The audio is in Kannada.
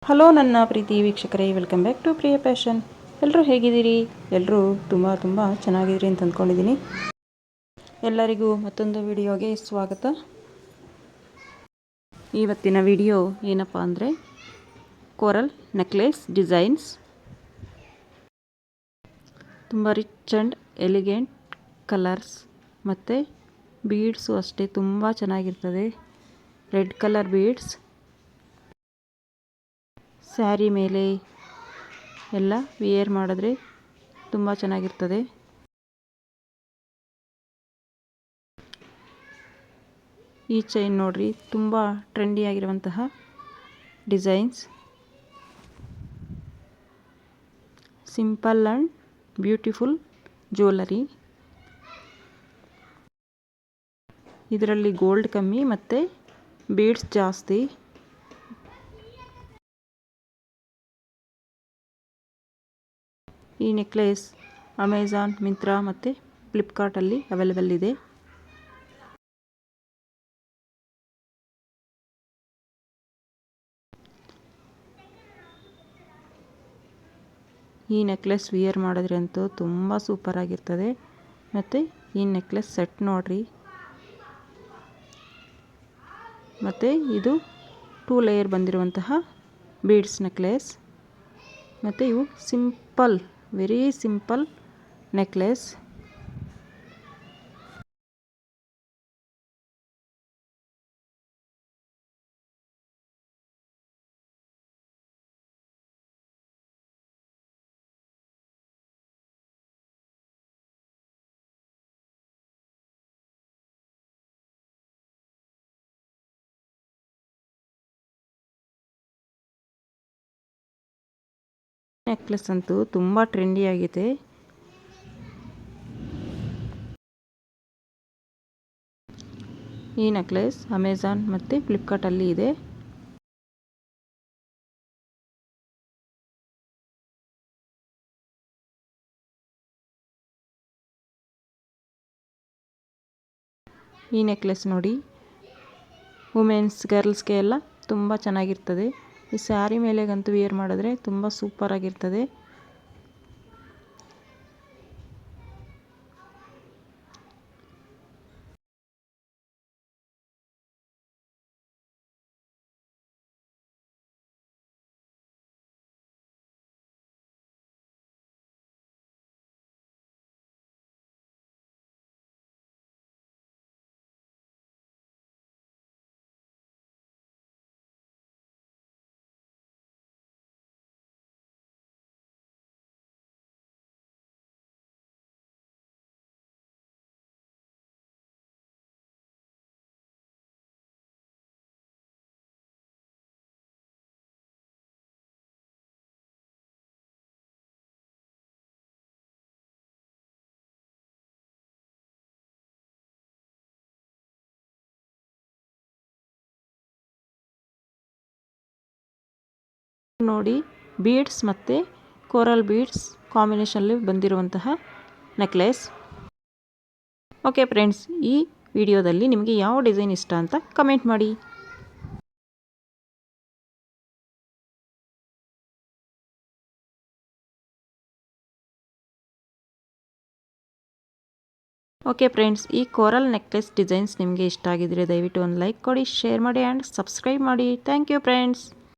ಹಲೋ ನನ್ನ ಪ್ರೀತಿ ವೀಕ್ಷಕರೇ, welcome back to Priya passion. ಎಲ್ಲರೂ ಹೇಗಿದ್ದೀರಿ? ಎಲ್ಲರೂ ತುಂಬ ಚೆನ್ನಾಗಿದ್ದೀರಿ ಅಂತ ಅಂದ್ಕೊಂಡಿದ್ದೀನಿ. ಎಲ್ಲರಿಗೂ ಮತ್ತೊಂದು ವಿಡಿಯೋಗೆ ಸ್ವಾಗತ. ಇವತ್ತಿನ ವಿಡಿಯೋ ಏನಪ್ಪ ಅಂದರೆ ಕೋರಲ್ ನೆಕ್ಲೆಸ್ ಡಿಸೈನ್ಸ್. ತುಂಬ ರಿಚ್ ಆ್ಯಂಡ್ ಎಲಿಗೆಂಟ್ ಕಲರ್ಸ್ ಮತ್ತು ಬೀಡ್ಸು ಅಷ್ಟೇ ತುಂಬ ಚೆನ್ನಾಗಿರ್ತದೆ. ರೆಡ್ ಕಲರ್ ಬೀಡ್ಸ್ ಸ್ಯಾರಿ ಮೇಲೆ ಎಲ್ಲ ವಿಯರ್ ಮಾಡಿದ್ರೆ ತುಂಬ ಚೆನ್ನಾಗಿರ್ತದೆ. ಈ ಚೈನ್ ನೋಡ್ರಿ, ತುಂಬ ಟ್ರೆಂಡಿಯಾಗಿರುವಂತಹ designs. Simple and beautiful jewellery. ಇದರಲ್ಲಿ ಗೋಲ್ಡ್ ಕಮ್ಮಿ ಮತ್ತು ಬೀಡ್ಸ್ ಜಾಸ್ತಿ. ಈ ನೆಕ್ಲೆಸ್ ಅಮೆಜಾನ್, ಮಿಂತ್ರಾ ಮತ್ತು ಫ್ಲಿಪ್ಕಾರ್ಟಲ್ಲಿ ಅವೈಲೇಬಲ್ ಇದೆ. ಈ ನೆಕ್ಲೆಸ್ ವಿಯರ್ ಮಾಡಿದ್ರೆ ಅಂತೂ ತುಂಬ ಸೂಪರ್ ಆಗಿರ್ತದೆ. ಮತ್ತು ಈ ನೆಕ್ಲೆಸ್ ಸೆಟ್ ನೋಡ್ರಿ, ಮತ್ತು ಇದು 2 ಲೇಯರ್ ಬಂದಿರುವಂತಹ ಬೀಡ್ಸ್ ನೆಕ್ಲೆಸ್. ಮತ್ತು ಇವು simple, very simple necklace. Necklace ಅಂತೂ ತುಂಬ ಟ್ರೆಂಡಿ ಆಗಿದೆ. ಈ ನೆಕ್ಲೆಸ್ ಅಮೆಜಾನ್ ಮತ್ತು ಫ್ಲಿಪ್ಕಾರ್ಟಲ್ಲಿ ಇದೆ. ಈ ನೆಕ್ಲೆಸ್ ನೋಡಿ, ವುಮೆನ್ಸ್, ಗರ್ಲ್ಸ್ಗೆ ಎಲ್ಲ ತುಂಬ ಚೆನ್ನಾಗಿರ್ತದೆ. ಈ ಸ್ಯಾರಿ ಮೇಲೆಗಂತೂ ವೇರ್ ಮಾಡಿದ್ರೆ ತುಂಬ ಸೂಪರ್ ಆಗಿರ್ತದೆ. ನೋಡಿ, ಬೀಡ್ಸ್ ಮತ್ತು ಕೋರಲ್ ಬೀಡ್ಸ್ ಕಾಂಬಿನೇಷನಲ್ಲಿ ಬಂದಿರುವಂತಹ ನೆಕ್ಲೆಸ್. ಓಕೆ ಫ್ರೆಂಡ್ಸ್, ಈ ವಿಡಿಯೋದಲ್ಲಿ ನಿಮಗೆ ಯಾವ ಡಿಸೈನ್ ಇಷ್ಟ ಅಂತ ಕಮೆಂಟ್ ಮಾಡಿ. ಓಕೆ ಫ್ರೆಂಡ್ಸ್, ಈ ಕೋರಲ್ ನೆಕ್ಲೆಸ್ ಡಿಸೈನ್ಸ್ ನಿಮಗೆ ಇಷ್ಟ ಆಗಿದ್ರೆ ದಯವಿಟ್ಟು ಒಂದು ಲೈಕ್ ಕೊಡಿ, ಶೇರ್ ಮಾಡಿ ಆ್ಯಂಡ್ ಸಬ್ಸ್ಕ್ರೈಬ್ ಮಾಡಿ. Thank you friends.